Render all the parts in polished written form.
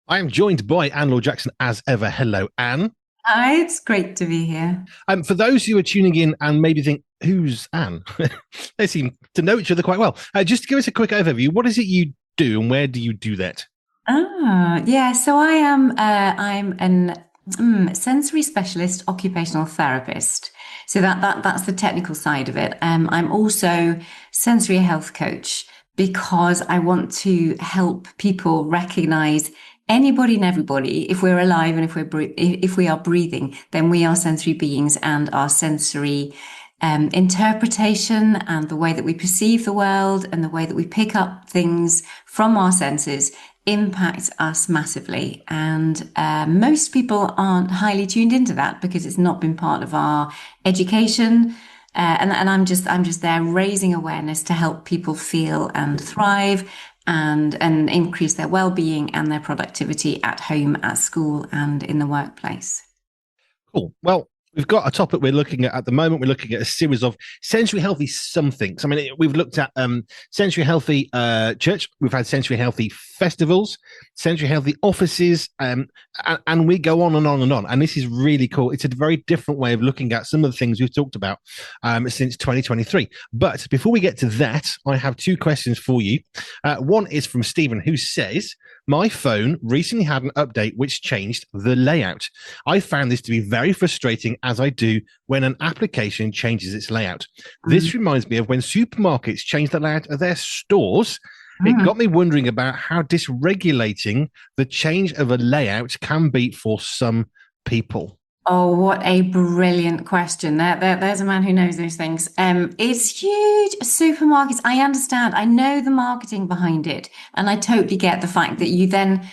I am joined by Laure Jackson as ever. Hello, Anne. Hi, it's great to be here. For those who are tuning in and maybe think, who's Anne? They seem to know each other quite well. Just to give us a quick overview, what is it you do and where do you do that? Yeah, so I'm an sensory specialist occupational therapist. So that's the technical side of it. I'm also sensory health coach because I want to help people recognize anybody and everybody. If we're alive and if we are breathing, then we are sensory beings, and our sensory interpretation and the way that we perceive the world and the way that we pick up things from our senses impacts us massively. And most people aren't highly tuned into that because it's not been part of our education. And I'm just there raising awareness to help people feel and thrive and increase their well-being and their productivity at home, at school, and in the workplace. Cool. Well, we've got a topic we're looking at the moment. We're looking at a series of sensory healthy somethings. I mean, we've looked at sensory healthy church. We've had sensory healthy festivals, sensory healthy offices, and we go on and on and on. And this is really cool. It's a very different way of looking at some of the things we've talked about since 2023. But before we get to that, I have two questions for you. One is from Stephen, who says, my phone recently had an update which changed the layout. I found this to be very frustrating, as I do when an application changes its layout. This reminds me of when supermarkets change the layout of their stores. It Mm. got me wondering about how dysregulating the change of a layout can be for some people. Oh, what a brilliant question. There's a man who knows those things. It's huge. Supermarkets, I understand. I know the marketing behind it. And I totally get the fact that you then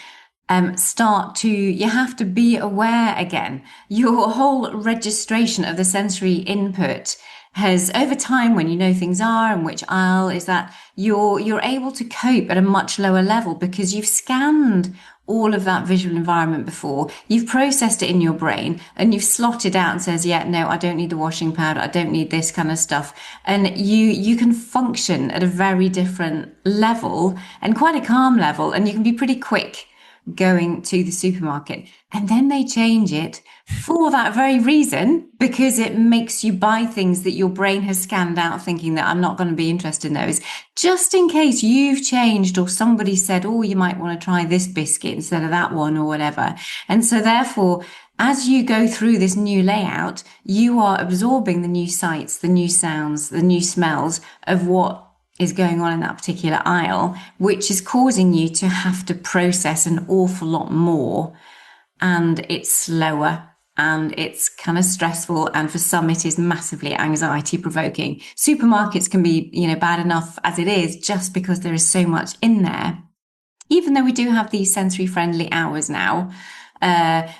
you have to be aware again. Your whole registration of the sensory input has over time, when you know things are and which aisle is that, you're able to cope at a much lower level because you've scanned all of that visual environment before. You've processed it in your brain and you've slotted out and says, yeah, no, I don't need the washing powder. I don't need this kind of stuff. And you can function at a very different level and quite a calm level. And you can be pretty quick going to the supermarket. And then they change it for that very reason, because it makes you buy things that your brain has scanned out thinking that I'm not going to be interested in those, just in case you've changed or somebody said, oh, you might want to try this biscuit instead of that one or whatever. And so therefore, as you go through this new layout, you are absorbing the new sights, the new sounds, the new smells of what is going on in that particular aisle, which is causing you to have to process an awful lot more. And it's slower and it's kind of stressful. And for some, it is massively anxiety provoking. Supermarkets can be, bad enough as it is just because there is so much in there. Even though we do have these sensory friendly hours now, that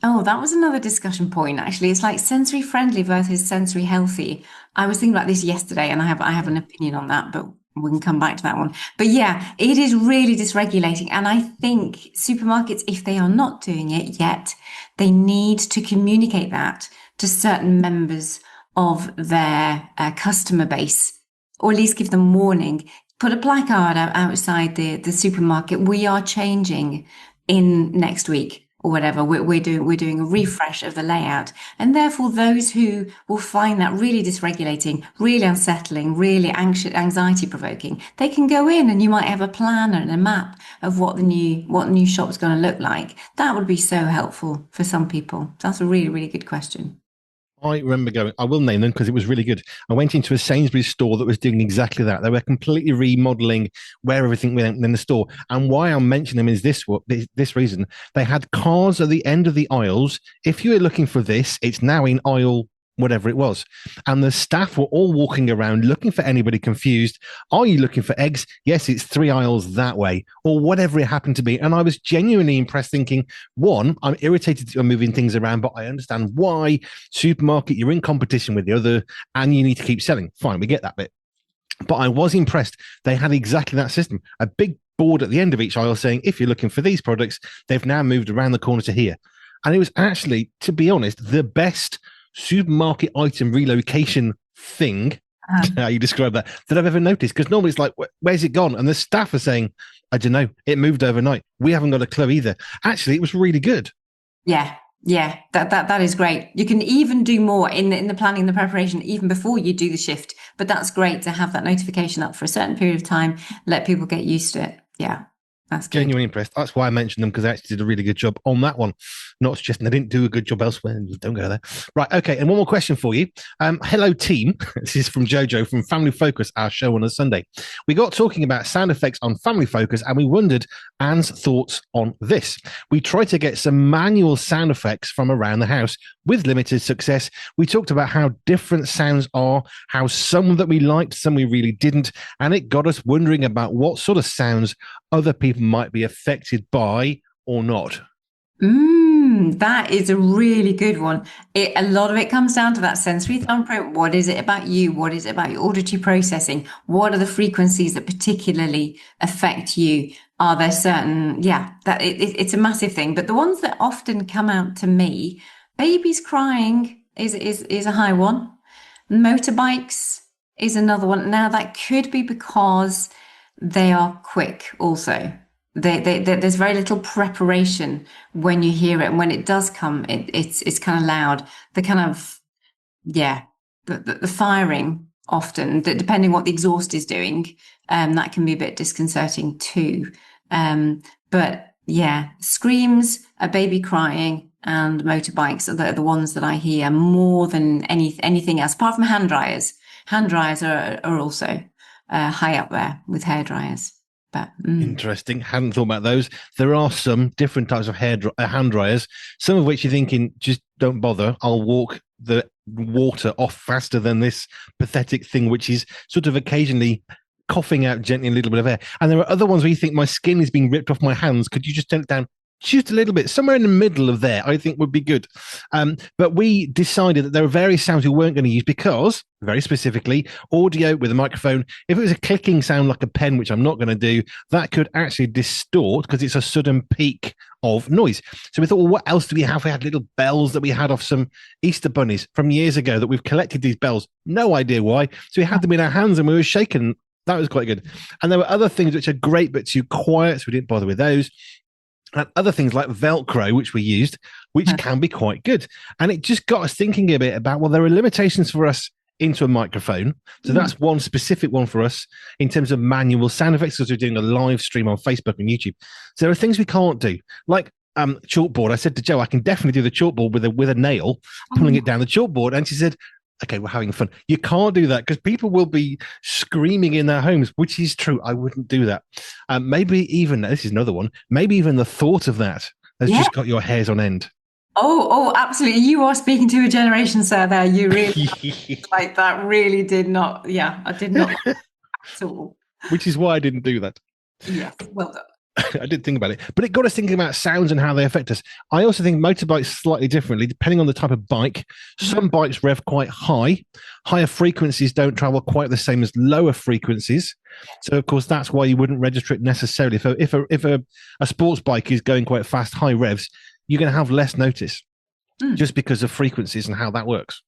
was another discussion point, actually. It's like sensory friendly versus sensory healthy. I was thinking about this yesterday and I have an opinion on that, but we can come back to that one. But yeah, it is really dysregulating. And I think supermarkets, if they are not doing it yet, they need to communicate that to certain members of their customer base, or at least give them warning. Put a placard outside the supermarket. We are changing in next week or whatever. We're doing a refresh of the layout, and therefore those who will find that really dysregulating, really unsettling, really anxiety provoking, they can go in and you might have a plan and a map of what the new shop is going to look like. That would be so helpful for some people. That's a really, really good question. I remember going, I will name them because it was really good. I went into a Sainsbury's store that was doing exactly that. They were completely remodeling where everything went in the store. And why I'm mentioning them is this reason. They had cars at the end of the aisles. If you were looking for this, it's now in aisle whatever it was. And the staff were all walking around looking for anybody confused. Are you looking for eggs? Yes, it's 3 aisles that way, or whatever it happened to be. And I was genuinely impressed, thinking, one, I'm irritated that you're moving things around, but I understand why. Supermarket, you're in competition with the other and you need to keep selling. Fine, we get that bit. But I was impressed. They had exactly that system. A big board at the end of each aisle saying, if you're looking for these products, they've now moved around the corner to here. And it was actually, to be honest, the best supermarket item relocation thing how you describe that, that I've ever noticed. Because normally it's like, where's it gone? And the staff are saying, I don't know, it moved overnight. We haven't got a clue either. Actually, it was really good. Yeah, yeah, that is great. You can even do more in the planning, the preparation, even before you do the shift. But that's great to have that notification up for a certain period of time, let people get used to it. Yeah, that's good. Genuinely impressed. That's why I mentioned them, because they actually did a really good job on that one. Not suggesting they didn't do a good job elsewhere. Don't go there. Right. Okay. And one more question for you. Hello, team. This is from Jojo from Family Focus, our show on a Sunday. We got talking about sound effects on Family Focus, and we wondered Anne's thoughts on this. We tried to get some manual sound effects from around the house with limited success. We talked about how different sounds are, how some that we liked, some we really didn't, and it got us wondering about what sort of sounds other people might be affected by or not. That is a really good one. A lot of it comes down to that sensory thumbprint. What is it about you? What is it about your auditory processing? What are the frequencies that particularly affect you? Are there certain, it's a massive thing. But the ones that often come out to me, babies crying is a high one. Motorbikes is another one. Now that could be because they are quick also. There's very little preparation when you hear it, and when it does come, it's kind of loud. The kind of the firing often, depending what the exhaust is doing, that can be a bit disconcerting too. But yeah, screams, a baby crying, and motorbikes are the ones that I hear more than anything else, apart from hand dryers. Hand dryers are also high up there with hair dryers. But, Interesting. Hadn't thought about those. There are some different types of hand dryers, some of which you're thinking, just don't bother. I'll walk the water off faster than this pathetic thing, which is sort of occasionally coughing out gently a little bit of air. And there are other ones where you think my skin is being ripped off my hands. Could you just turn it down just a little bit? Somewhere in the middle of there, I think would be good. But we decided that there are various sounds we weren't going to use because, very specifically, audio with a microphone, if it was a clicking sound like a pen, which I'm not going to do, that could actually distort because it's a sudden peak of noise. So we thought, well, what else do we have? We had little bells that we had off some Easter bunnies from years ago that we've collected these bells. No idea why. So we had them in our hands and we were shaking. That was quite good. And there were other things which are great but too quiet, so we didn't bother with those. And other things like Velcro, which we used, which can be quite good. And it just got us thinking a bit about, well, there are limitations for us into a microphone. So that's one specific one for us in terms of manual sound effects, because we're doing a live stream on Facebook and YouTube. So there are things we can't do, like chalkboard. I said to Jo, I can definitely do the chalkboard with a nail, pulling it down the chalkboard. And she said, okay, we're having fun. You can't do that because people will be screaming in their homes, which is true. I wouldn't do that. Maybe even, this is another one, maybe even the thought of that has just got your hairs on end. Oh, absolutely. You are speaking to a generation, sir, there. You really, like that really did not, I did not at all. Which is why I didn't do that. Yes, well done. I did think about it, but it got us thinking about sounds and how they affect us. I also think motorbikes slightly differently, depending on the type of bike. Some bikes rev quite high. Higher frequencies don't travel quite the same as lower frequencies. So, of course, that's why you wouldn't register it necessarily. If a sports bike is going quite fast, high revs, you're going to have less notice just because of frequencies and how that works.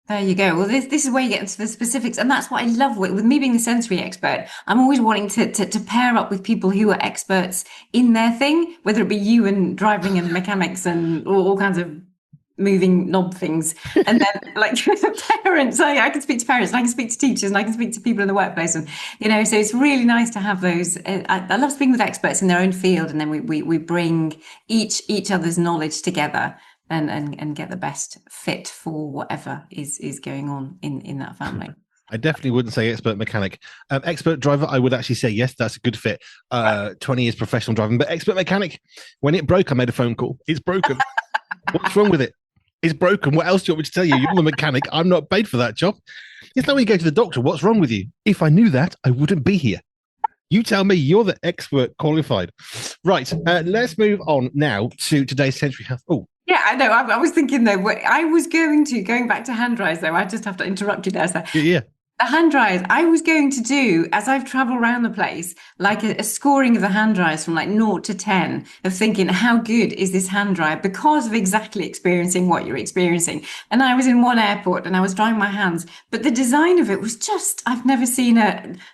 There you go. Well, this is where you get into the specifics. And that's what I love with me being the sensory expert. I'm always wanting to pair up with people who are experts in their thing, whether it be you and driving and mechanics and all kinds of moving knob things. And then like parents, I can speak to parents and I can speak to teachers and I can speak to people in the workplace. And, so it's really nice to have those. I love speaking with experts in their own field. And then we bring each other's knowledge together and get the best fit for whatever is going on in that family. I definitely wouldn't say expert mechanic. Expert driver, I would actually say, yes, that's a good fit. 20 years professional driving. But expert mechanic, when it broke, I made a phone call. It's broken. What's wrong with it? It's broken. What else do you want me to tell you? You're the mechanic. I'm not paid for that job. It's like when you go to the doctor, what's wrong with you? If I knew that, I wouldn't be here. You tell me, you're the expert qualified. Right, let's move on now to today's Sensory Health. Oh, yeah, I know. I was thinking though, I was going back to hand dryers though. I just have to interrupt you there. So yeah. The hand dryers, I was going to do, as I've traveled around the place, like a scoring of the hand dryers from like 0 to 10, of thinking, how good is this hand dryer? Because of exactly experiencing what you're experiencing. And I was in one airport and I was drying my hands, but the design of it was just, I've never seen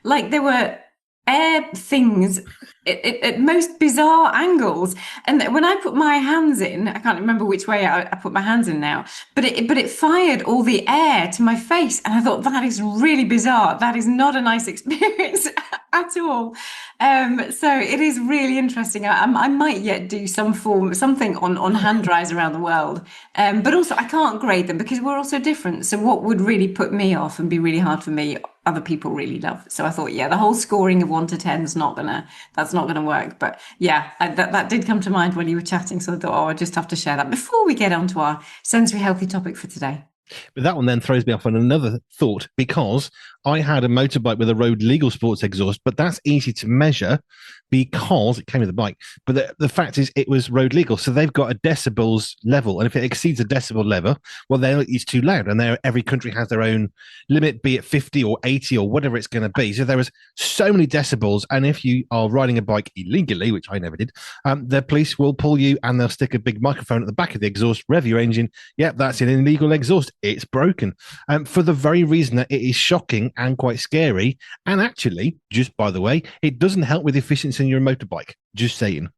like there were air things at most bizarre angles. And when I put my hands in, I can't remember which way I put my hands in now, but it fired all the air to my face, and I thought that is really bizarre. That is not a nice experience at all. So it is really interesting. I might yet do something on hand dryers around the world, but also I can't grade them because we're all so different. So what would really put me off and be really hard for me, other people really love. So I thought, yeah, the whole scoring of 1 to 10 is that's not gonna work. But yeah, that did come to mind when you were chatting. So I thought, oh, I just have to share that before we get on to our sensory healthy topic for today. But that one then throws me off on another thought because I had a motorbike with a road legal sports exhaust, but that's easy to measure because it came with the bike. But the fact is, it was road legal. So they've got a decibels level. And if it exceeds a decibel level, well, then it's too loud. And every country has their own limit, be it 50 or 80 or whatever it's going to be. So there was so many decibels. And if you are riding a bike illegally, which I never did, the police will pull you and they'll stick a big microphone at the back of the exhaust, rev your engine. Yep, that's an illegal exhaust. It's broken. For the very reason that it is shocking and quite scary. And actually, just by the way, it doesn't help with efficiency in your motorbike. Just saying.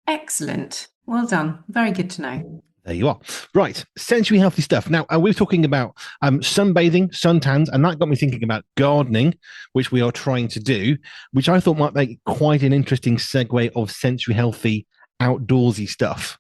Excellent. Well done. Very good to know. There you are. Right. Sensory healthy stuff. Now, we're talking about sunbathing, suntans, and that got me thinking about gardening, which we are trying to do, which I thought might make quite an interesting segue of sensory healthy, outdoorsy stuff.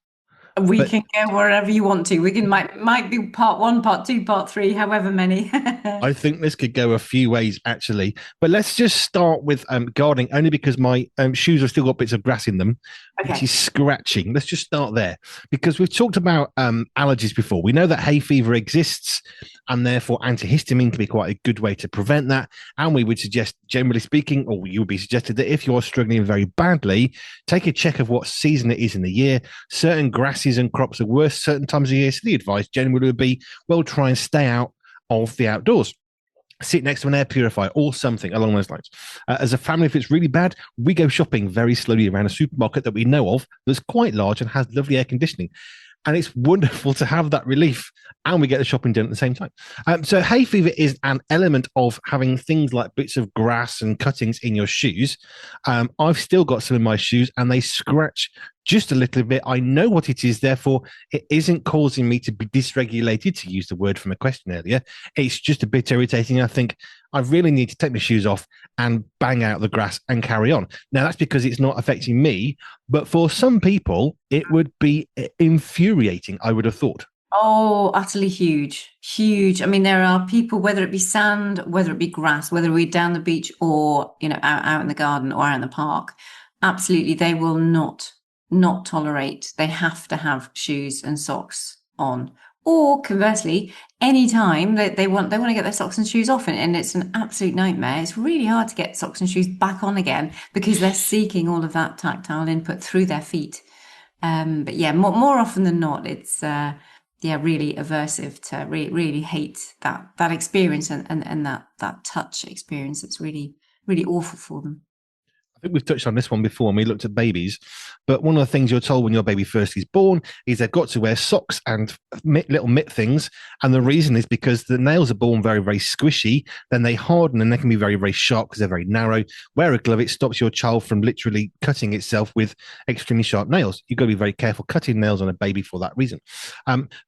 We can go wherever you want to. We can might be part one, part two, part three, however many. I think this could go a few ways, actually. But let's just start with gardening, only because my shoes have still got bits of grass in them, which is scratching. Let's just start there, because we've talked about allergies before. We know that hay fever exists, and therefore antihistamine can be quite a good way to prevent that. And we would suggest, generally speaking, or you would be suggested that if you're struggling very badly, take a check of what season it is in the year. Certain grasses and crops are worse certain times of year. So the advice generally would be, well, try and stay out of the outdoors. Sit next to an air purifier or something along those lines. As a family, if it's really bad, we go shopping very slowly around a supermarket that we know of that's quite large and has lovely air conditioning. And it's wonderful to have that relief, and we get the shopping done at the same time. So hay fever is an element of having things like bits of grass and cuttings in your shoes. I've still got some in my shoes, and they scratch just a little bit. I know what it is, therefore it isn't causing me to be dysregulated, to use the word from a question earlier. It's just a bit irritating. I think I really need to take my shoes off and bang out the grass and carry on. Now, that's because it's not affecting me, but for some people, it would be infuriating, I would have thought. Oh, utterly huge, huge. I mean, there are people, whether it be sand, whether it be grass, whether it be down the beach or, out in the garden or out in the park, absolutely, they will not tolerate. They have to have shoes and socks on. Or conversely, anytime that they want to get their socks and shoes off, and it's an absolute nightmare. It's really hard to get socks and shoes back on again because they're seeking all of that tactile input through their feet. But yeah, more often than not, it's really aversive to really hate that experience and that touch experience. It's really, really awful for them. I think we've touched on this one before when we looked at babies, but one of the things you're told when your baby first is born is they've got to wear socks and little mitt things. And the reason is because the nails are born very, very squishy, then they harden and they can be very, very sharp because they're very narrow. Wear a glove, it stops your child from literally cutting itself with extremely sharp nails. You've got to be very careful cutting nails on a baby for that reason.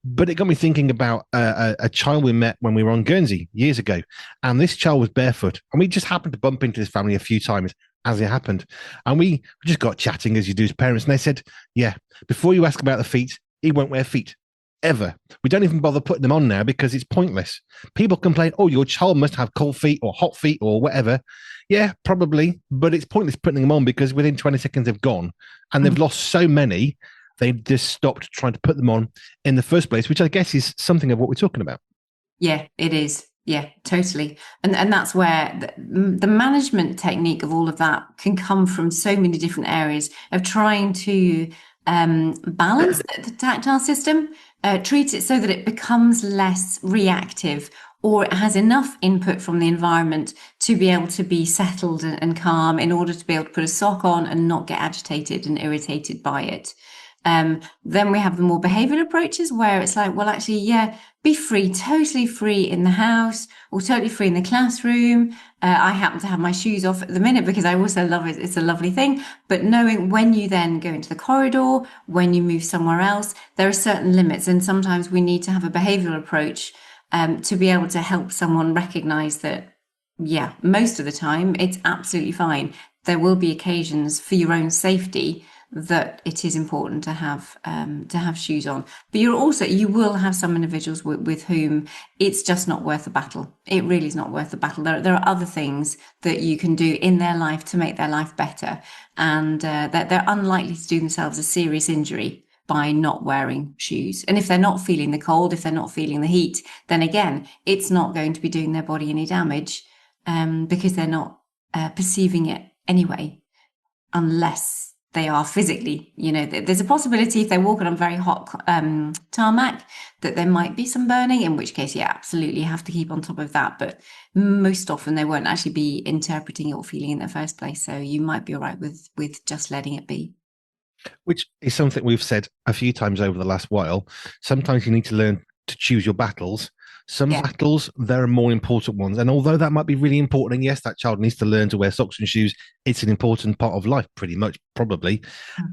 But it got me thinking about a child we met when we were on Guernsey years ago. And this child was barefoot. And we just happened to bump into this family a few times as it happened. And we just got chatting as you do as parents. And they said, yeah, before you ask about the feet, he won't wear feet ever. We don't even bother putting them on now because it's pointless. People complain, oh, your child must have cold feet or hot feet or whatever. Yeah, probably. But it's pointless putting them on because within 20 seconds they've gone and they've lost so many. They just stopped trying to put them on in the first place, which I guess is something of what we're talking about. Yeah, it is. Yeah, totally. And that's where the management technique of all of that can come from so many different areas of trying to balance the tactile system, treat it so that it becomes less reactive or it has enough input from the environment to be able to be settled and calm in order to be able to put a sock on and not get agitated and irritated by it. Then we have the more behavioral approaches where it's like, well, actually, yeah, be free, totally free in the house or totally free in the classroom. I happen to have my shoes off at the minute because I also love it. It's a lovely thing. But knowing when you then go into the corridor, when you move somewhere else, there are certain limits. And sometimes we need to have a behavioral approach to be able to help someone recognize that, yeah, most of the time it's absolutely fine. There will be occasions for your own safety that it is important to have shoes on. But you will have some individuals with whom it's just not worth the battle. It really is not worth the battle. There are other things that you can do in their life to make their life better, and that they're unlikely to do themselves a serious injury by not wearing shoes. And if they're not feeling the cold, if they're not feeling the heat, then again, it's not going to be doing their body any damage because they're not perceiving it anyway, unless they are physically, there's a possibility if they're walking on very hot tarmac that there might be some burning, in which case, yeah, absolutely have to keep on top of that. But most often they won't actually be interpreting it or feeling in the first place. So you might be all right with just letting it be. Which is something we've said a few times over the last while. Sometimes you need to learn to choose your battles. Some Yeah. battles, there are more important ones. And although that might be really important, and yes, that child needs to learn to wear socks and shoes, it's an important part of life, pretty much, probably.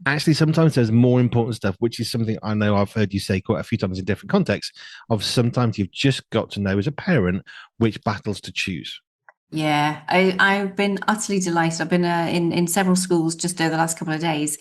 Actually, sometimes there's more important stuff, which is something I know I've heard you say quite a few times in different contexts, of sometimes you've just got to know as a parent which battles to choose. Yeah, I've been utterly delighted. I've been in several schools just over the last couple of days,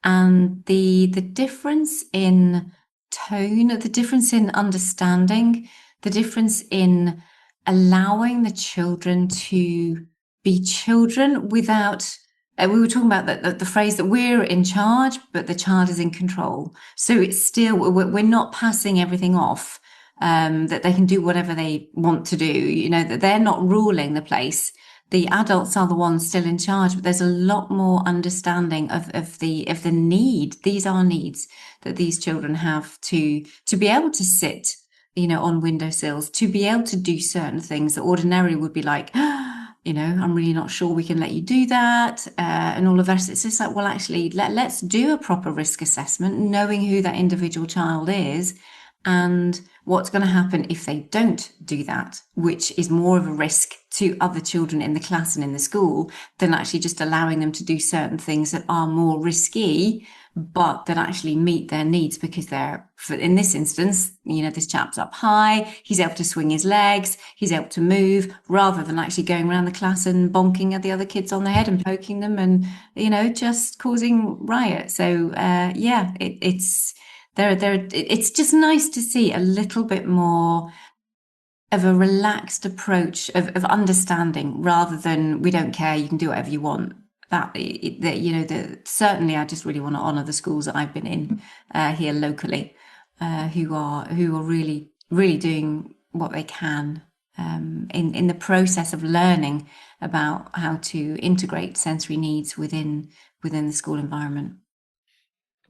and the difference in tone, the difference in understanding, the difference in allowing the children to be children without. We were talking about the phrase that we're in charge, but the child is in control. So it's still we're not passing everything off. That they can do whatever they want to do, that they're not ruling the place. The adults are the ones still in charge, but there's a lot more understanding of the need. These are needs that these children have to be able to sit, on windowsills, to be able to do certain things that ordinarily would be like, I'm really not sure we can let you do that, and all of that. It's just like, well, actually, let's do a proper risk assessment, knowing who that individual child is and what's going to happen if they don't do that, which is more of a risk to other children in the class and in the school than actually just allowing them to do certain things that are more risky, but that actually meet their needs because in this instance, this chap's up high, he's able to swing his legs, he's able to move, rather than actually going around the class and bonking at the other kids on the head and poking them and, just causing riot. So, it's just nice to see a little bit more of a relaxed approach of understanding rather than we don't care, you can do whatever you want. Certainly I just really want to honour the schools that I've been in here locally, who are really, really doing what they can in the process of learning about how to integrate sensory needs within the school environment.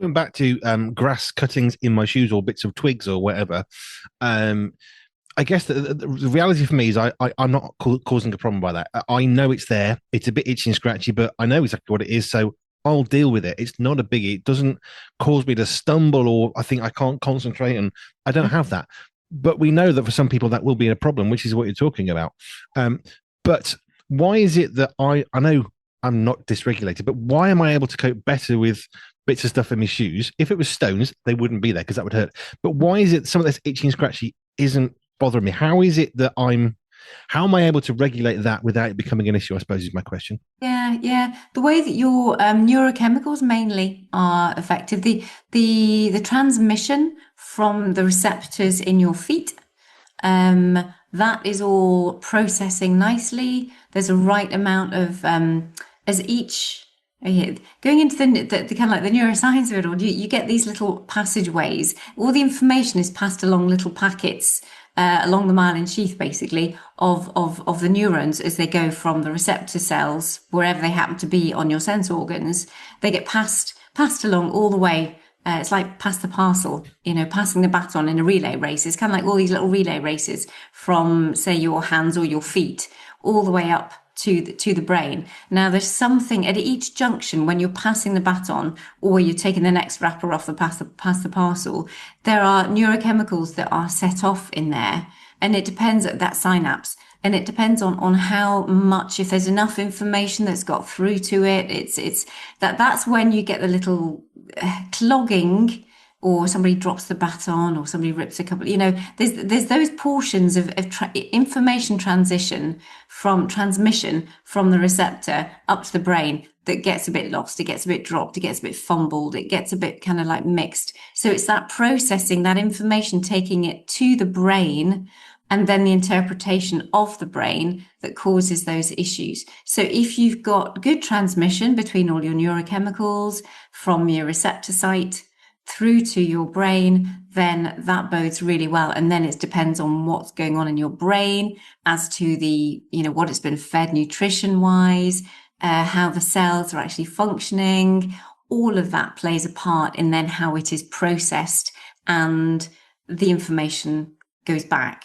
Going back to grass cuttings in my shoes or bits of twigs or whatever, I guess the reality for me is I'm not causing a problem by that. I know it's there. It's a bit itchy and scratchy, but I know exactly what it is. So I'll deal with it. It's not a biggie. It doesn't cause me to stumble or I think I can't concentrate, and I don't have that. But we know that for some people that will be a problem, which is what you're talking about. But why is it that I know I'm not dysregulated, but why am I able to cope better with bits of stuff in my shoes? If it was stones, they wouldn't be there because that would hurt. But why is it some of this itchy and scratchy isn't bothering me? How is it that how am I able to regulate that without it becoming an issue, I suppose is my question. Yeah. The way that your neurochemicals mainly are affected, the transmission from the receptors in your feet, that is all processing nicely. There's a right amount of as each going into the kind of like the neuroscience of it all, you get these little passageways. All the information is passed along little packets along the myelin sheath, basically, of the neurons as they go from the receptor cells, wherever they happen to be on your sense organs. They get passed along all the way it's like pass the parcel, passing the baton in a relay race. It's kind of like all these little relay races from, say, your hands or your feet all the way up to the brain. Now, there's something at each junction when you're passing the baton or you're taking the next wrapper off the pass the parcel. There are neurochemicals that are set off in there, and it depends at that synapse. And it depends on how much, if there's enough information that's got through to it. That's when you get the little clogging, or somebody drops the baton, or somebody rips a couple. There's those portions of information transmission from the receptor up to the brain that gets a bit lost. It gets a bit dropped. It gets a bit fumbled. It gets a bit kind of like mixed. So it's that processing, that information, taking it to the brain, and then the interpretation of the brain that causes those issues. So if you've got good transmission between all your neurochemicals from your receptor site through to your brain, then that bodes really well. And then it depends on what's going on in your brain as to what it's been fed nutrition wise, how the cells are actually functioning. All of that plays a part in then how it is processed and the information goes back.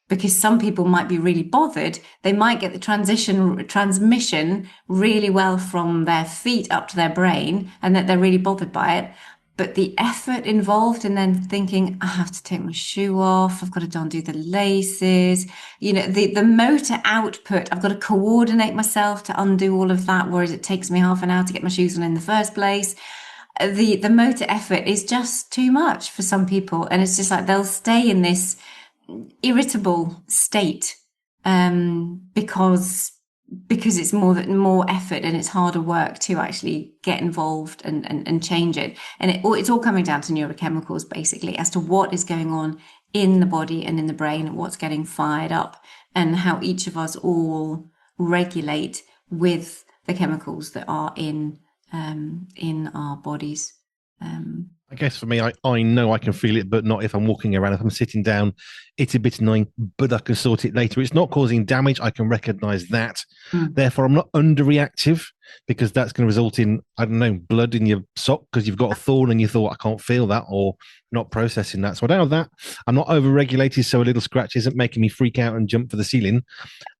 Because some people might be really bothered. They might get the transmission really well from their feet up to their brain, and that they're really bothered by it. But the effort involved in then thinking, I have to take my shoe off, I've got to undo the laces, the motor output, I've got to coordinate myself to undo all of that, whereas it takes me half an hour to get my shoes on in the first place. The motor effort is just too much for some people. And it's just like they'll stay in this irritable state because it's more effort and it's harder work to actually get involved and change it. And it's all coming down to neurochemicals, basically, as to what is going on in the body and in the brain, what's getting fired up, and how each of us all regulate with the chemicals that are in our bodies. I guess for me, I know I can feel it, but not if I'm walking around. If I'm sitting down, it's a bit annoying, but I can sort it later. It's not causing damage. I can recognize that. Therefore, I'm not underreactive, because that's going to result in, I don't know, blood in your sock because you've got a thorn and you thought, I can't feel that, or not processing that. So I don't have that. I'm not overregulated, so a little scratch isn't making me freak out and jump for the ceiling.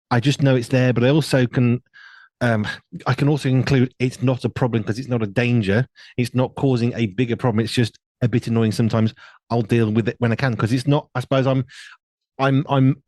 I just know it's there, but I also can also include it's not a problem because it's not a danger. It's not causing a bigger problem. It's just a bit annoying sometimes. I'll deal with it when I can, because it's not. I suppose I'm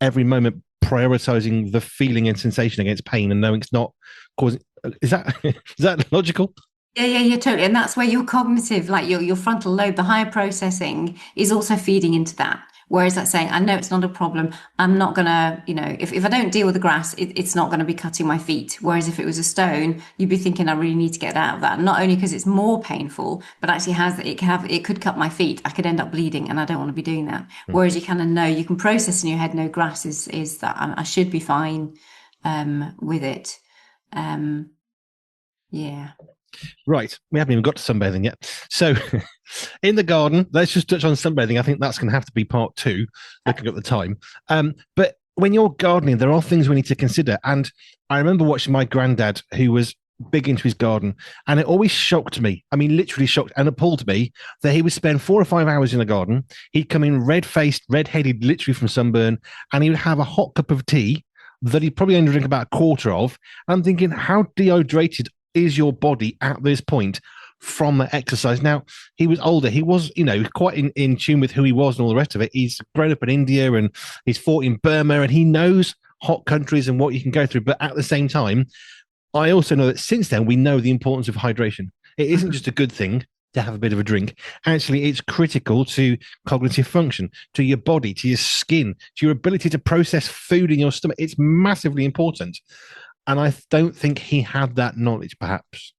every moment prioritizing the feeling and sensation against pain, and knowing it's not causing. Is that logical? Yeah, totally. And that's where your cognitive, like your frontal lobe, the higher processing, is also feeding into that. Whereas that's saying, I know it's not a problem. I'm not going to, if I don't deal with the grass, it's not going to be cutting my feet. Whereas if it was a stone, you'd be thinking, I really need to get out of that. Not only because it's more painful, but actually it could cut my feet. I could end up bleeding, and I don't want to be doing that. Whereas you kind of know, you can process in your head, no, grass is that I should be fine with it. Yeah. Right. We haven't even got to sunbathing yet. So in the garden, let's just touch on sunbathing. I think that's going to have to be part 2, looking at the time. But when you're gardening, there are things we need to consider. And I remember watching my granddad, who was big into his garden, and it always shocked me. I mean, literally shocked and appalled me that he would spend 4 or 5 hours in the garden. He'd come in red-faced, red-headed, literally from sunburn, and he would have a hot cup of tea that he'd probably only drink about a quarter of. And I'm thinking, how dehydrated is your body at this point from the exercise? Now, he was older. He was, quite in tune with who he was and all the rest of it. He's grown up in India and he's fought in Burma, and he knows hot countries and what you can go through. But at the same time, I also know that since then, we know the importance of hydration. It isn't just a good thing to have a bit of a drink. Actually, it's critical to cognitive function, to your body, to your skin, to your ability to process food in your stomach. It's massively important. And I don't think he had that knowledge, perhaps.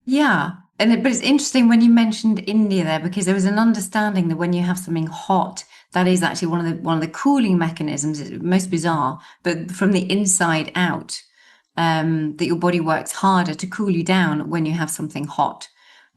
Yeah. But it's interesting when you mentioned India there, because there was an understanding that when you have something hot, that is actually one of the cooling mechanisms. It's most bizarre, but from the inside out, that your body works harder to cool you down when you have something hot.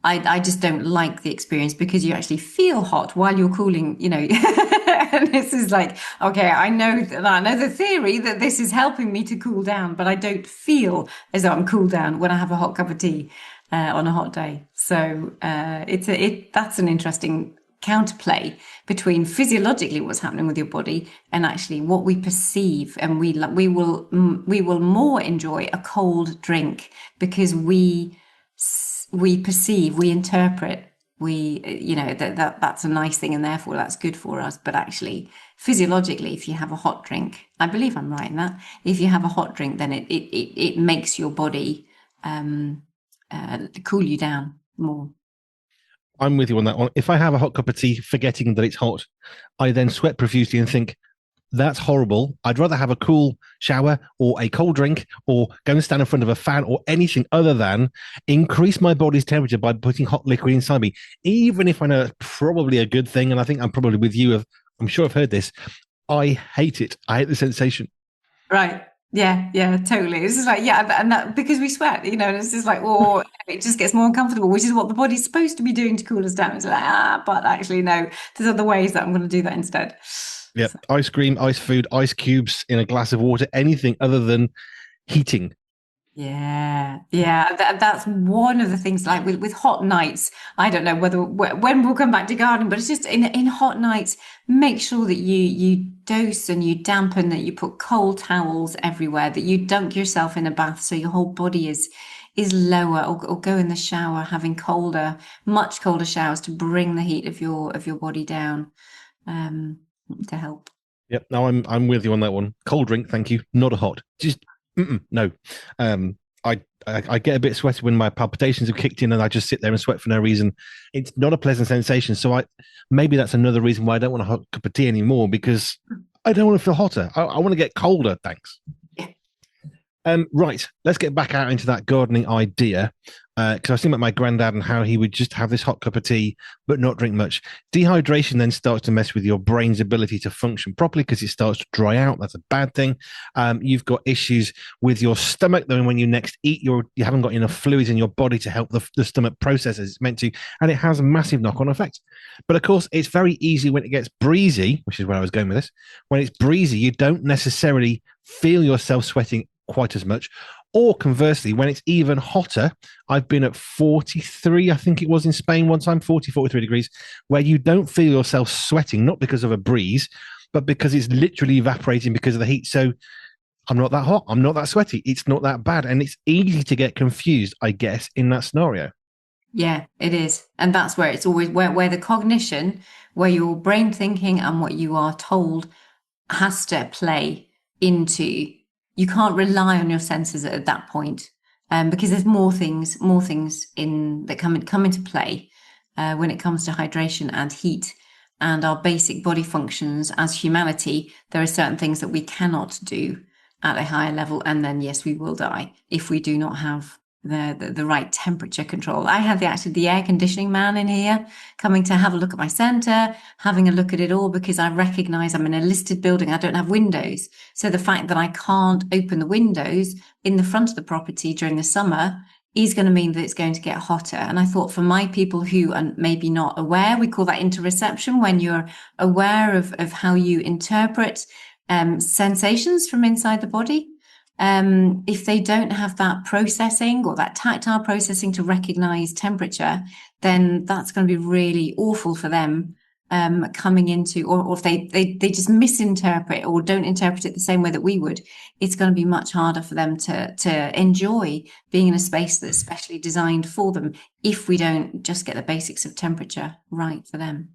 I just don't like the experience, because you actually feel hot while you're cooling, and this is like, okay, I know the theory that this is helping me to cool down, but I don't feel as though I'm cooled down when I have a hot cup of tea. on a hot day. So that's an interesting counterplay between physiologically what's happening with your body and actually what we perceive, and we will more enjoy a cold drink because we perceive, we interpret, that's a nice thing and therefore that's good for us. But actually, physiologically, if you have a hot drink, I believe I'm right in that, if you have a hot drink, then it makes your body cool you down more. I'm with you on that one. If I have a hot cup of tea, forgetting that it's hot, I then sweat profusely and think, that's horrible. I'd rather have a cool shower or a cold drink or go and stand in front of a fan or anything other than increase my body's temperature by putting hot liquid inside me, even if I know it's probably a good thing. And I think I'm probably with you. I'm sure I've heard this. I hate it. I hate the sensation. Right. Yeah, yeah, totally. It's just like, yeah, and that because we sweat, and it's just like, oh, it just gets more uncomfortable, which is what the body's supposed to be doing to cool us down. It's like, but actually, no, there's other ways that I'm going to do that instead. Yep. Ice cream, ice food, ice cubes in a glass of water, anything other than heating. Yeah, yeah, that's one of the things. Like with hot nights, I don't know when we'll come back to gardening, but it's just in hot nights, make sure that you dose and you dampen, that you put cold towels everywhere, that you dunk yourself in a bath so your whole body is lower, or go in the shower having much colder showers to bring the heat of your body down, to help. Yep. No, I'm with you on that one. Cold drink, thank you. Not a hot. Just no. I get a bit sweaty when my palpitations have kicked in and I just sit there and sweat for no reason. It's not a pleasant sensation. So maybe that's another reason why I don't want a hot cup of tea anymore, because I don't want to feel hotter. I want to get colder. Thanks. Right, let's get back out into that gardening idea, because I was thinking about my granddad and how he would just have this hot cup of tea but not drink much. Dehydration then starts to mess with your brain's ability to function properly because it starts to dry out. That's a bad thing. You've got issues with your stomach. Then when you next eat, you haven't got enough fluids in your body to help the stomach process as it's meant to, and it has a massive knock-on effect. But of course, it's very easy when it gets breezy, which is where I was going with this. When it's breezy, you don't necessarily feel yourself sweating quite as much. Or conversely, when it's even hotter, I've been at 43, I think it was in Spain one time, 43 degrees, where you don't feel yourself sweating, not because of a breeze, but because it's literally evaporating because of the heat. So I'm not that hot. I'm not that sweaty. It's not that bad. And it's easy to get confused, I guess, in that scenario. Yeah, it is. And that's where it's always where the cognition, where your brain thinking and what you are told has to play into. You can't rely on your senses at that point, because there's more things that come into play when it comes to hydration and heat and our basic body functions as humanity. There are certain things that we cannot do at a higher level, and then yes, we will die if we do not have the right temperature control. I had the air conditioning man in here coming to have a look at my centre, having a look at it all, because I recognise I'm in a listed building. I don't have windows. So the fact that I can't open the windows in the front of the property during the summer is going to mean that it's going to get hotter. And I thought, for my people who are maybe not aware, we call that interoception, when you're aware of how you interpret sensations from inside the body. If they don't have that processing or that tactile processing to recognize temperature, then that's going to be really awful for them coming into, or if they just misinterpret or don't interpret it the same way that we would, it's going to be much harder for them to enjoy being in a space that's specially designed for them if we don't just get the basics of temperature right for them.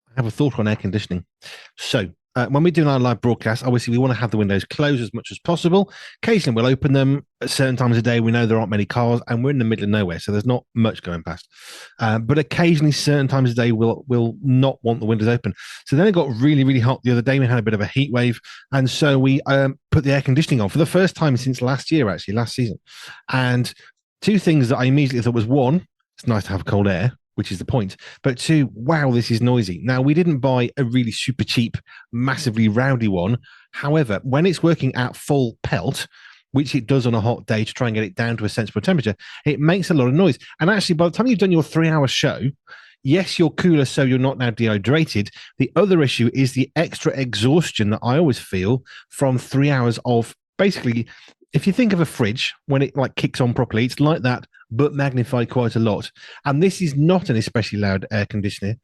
I have a thought on air conditioning. So when we're doing our live broadcast, obviously we want to have the windows closed as much as possible. Occasionally we'll open them at certain times of day. We know there aren't many cars and we're in the middle of nowhere, so there's not much going past. But occasionally, certain times of day, we'll not want the windows open. So then it got really, really hot the other day. We had a bit of a heat wave. And so we put the air conditioning on for the first time since last season. And two things that I immediately thought was, one, it's nice to have cold air, which is the point. But two, wow, this is noisy. Now, we didn't buy a really super cheap, massively rowdy one. However, when it's working at full pelt, which it does on a hot day to try and get it down to a sensible temperature, it makes a lot of noise. And actually, by the time you've done your 3-hour show, yes, you're cooler, so you're not now dehydrated. The other issue is the extra exhaustion that I always feel from 3 hours of basically, if you think of a fridge, when it like kicks on properly, it's like that, but magnified quite a lot. And this is not an especially loud air conditioner.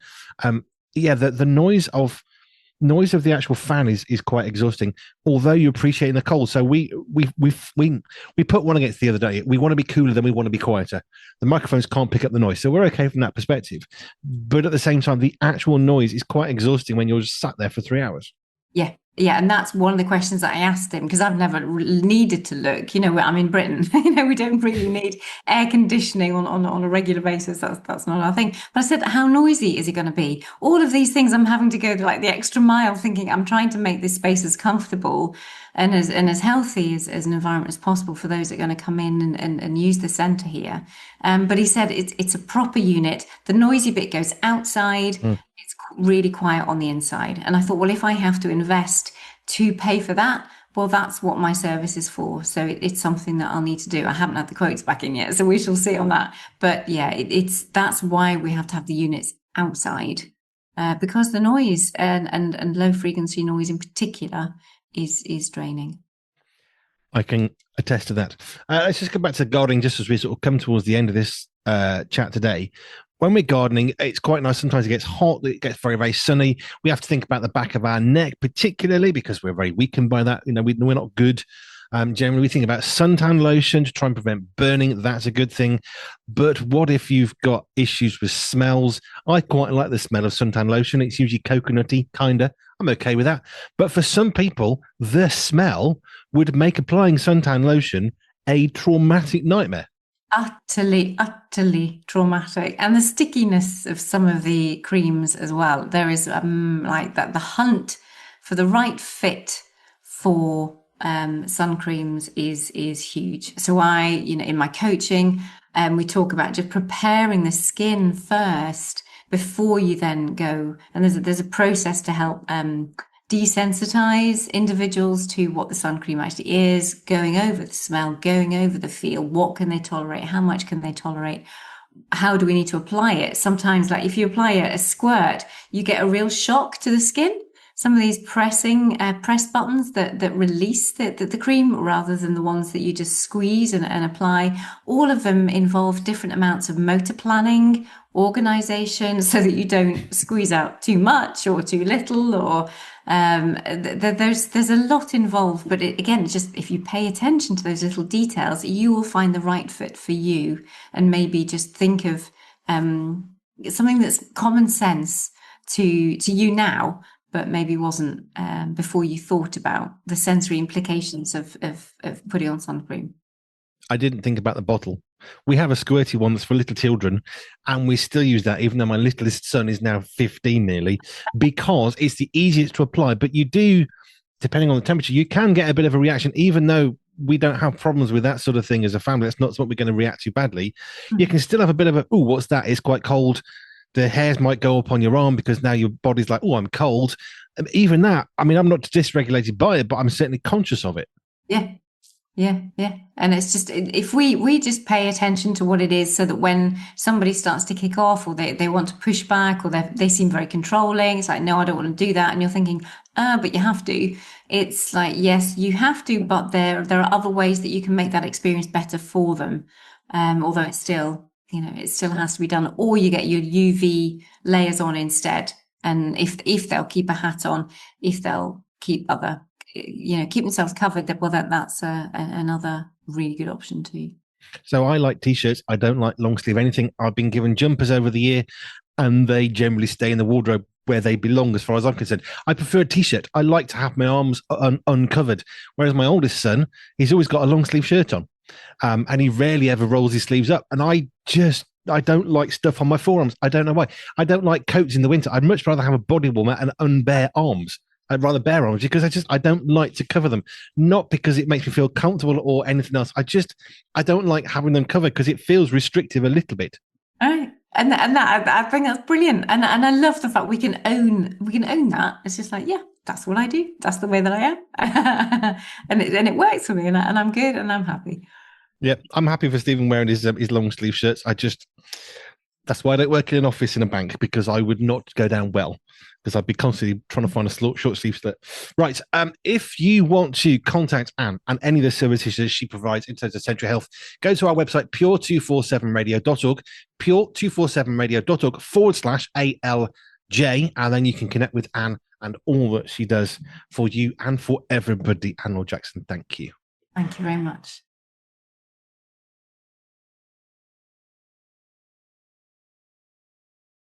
Yeah, the noise of the actual fan is quite exhausting. Although you appreciate the cold, so we put one against the other day. We want to be cooler than we want to be quieter. The microphones can't pick up the noise, so we're okay from that perspective. But at the same time, the actual noise is quite exhausting when you're just sat there for 3 hours. Yeah. Yeah, and that's one of the questions that I asked him because I've never needed to look. I'm in Britain. We don't really need air conditioning on a regular basis. That's not our thing. But I said, how noisy is it going to be? All of these things, I'm having to go like the extra mile, thinking I'm trying to make this space as comfortable and as healthy as an environment as possible for those that are going to come in and use the centre here. But he said it's a proper unit. The noisy bit goes outside. It's really quiet on the inside. And I thought, well, if I have to invest to pay for that, well, that's what my service is for. So it's something that I'll need to do. I haven't had the quotes back in yet, so we shall see on that. But yeah, that's why we have to have the units outside, because the noise and low frequency noise in particular is draining. I can attest to that. Let's just go back to gardening just as we sort of come towards the end of this chat today. When we're gardening, it's quite nice. Sometimes it gets hot. It gets very, very sunny. We have to think about the back of our neck, particularly because we're very weakened by that. We're not good. Generally, we think about suntan lotion to try and prevent burning. That's a good thing. But what if you've got issues with smells? I quite like the smell of suntan lotion. It's usually coconutty, kind of. I'm okay with that. But for some people, the smell would make applying suntan lotion a traumatic nightmare. Utterly, utterly traumatic. And the stickiness of some of the creams as well. There is like that, the hunt for the right fit for sun creams is huge. So in my coaching, we talk about just preparing the skin first before you then go. And there's a process to help desensitize individuals to what the sun cream actually is, going over the smell, going over the feel, what can they tolerate, how much can they tolerate, how do we need to apply it. Sometimes, like if you apply a squirt, you get a real shock to the skin. Some of these press buttons that release the cream rather than the ones that you just squeeze and apply, all of them involve different amounts of motor planning, organization, so that you don't squeeze out too much or too little, or there's a lot involved. But again, just if you pay attention to those little details, you will find the right fit for you, and maybe just think of something that's common sense to you now, but maybe wasn't before you thought about the sensory implications of putting on sun cream. I didn't think about the bottle. We have a squirty one that's for little children, and we still use that, even though my littlest son is now 15 nearly, because it's the easiest to apply. But you do, depending on the temperature, you can get a bit of a reaction, even though we don't have problems with that sort of thing as a family. That's not something we're going to react to badly. You can still have a bit of oh, what's that? It's quite cold. The hairs might go up on your arm because now your body's like, oh, I'm cold. And even that, I mean, I'm not dysregulated by it, but I'm certainly conscious of it. Yeah. Yeah. And it's just, if we just pay attention to what it is, so that when somebody starts to kick off, or they want to push back, or they seem very controlling, it's like, no, I don't want to do that. And you're thinking, but you have to. It's like, yes, you have to, but there are other ways that you can make that experience better for them. Although it's still, it still has to be done, or you get your UV layers on instead. And if they'll keep a hat on, if they'll keep keep themselves covered, well, that's another really good option too. So I like t-shirts. I don't like long sleeve anything. I've been given jumpers over the year, and they generally stay in the wardrobe where they belong, as far as I'm concerned. I prefer a t-shirt. I like to have my arms uncovered. Whereas my oldest son, he's always got a long sleeve shirt on, and he rarely ever rolls his sleeves up. And I don't like stuff on my forearms. I don't know why. I don't like coats in the winter. I'd much rather have a body warmer and unbare arms. I'd rather bare arms, because I don't like to cover them. Not because it makes me feel comfortable or anything else. I don't like having them covered because it feels restrictive a little bit. Right. And that, I think that's brilliant. And I love the fact we can own that. It's just like, yeah, that's what I do. That's the way that I am. and it works for me, and I'm good and I'm happy. Yeah, I'm happy for Stephen wearing his long sleeve shirts. That's why I don't work in an office in a bank, because I would not go down well. because I'd be constantly trying to find a short sleeve slit. Right. If you want to contact Anne and any of the services that she provides in terms of central health, go to our website, pure247radio.org, pure247radio.org/ALJ, and then you can connect with Anne and all that she does for you and for everybody. Anne Laure Jackson, thank you. Thank you very much.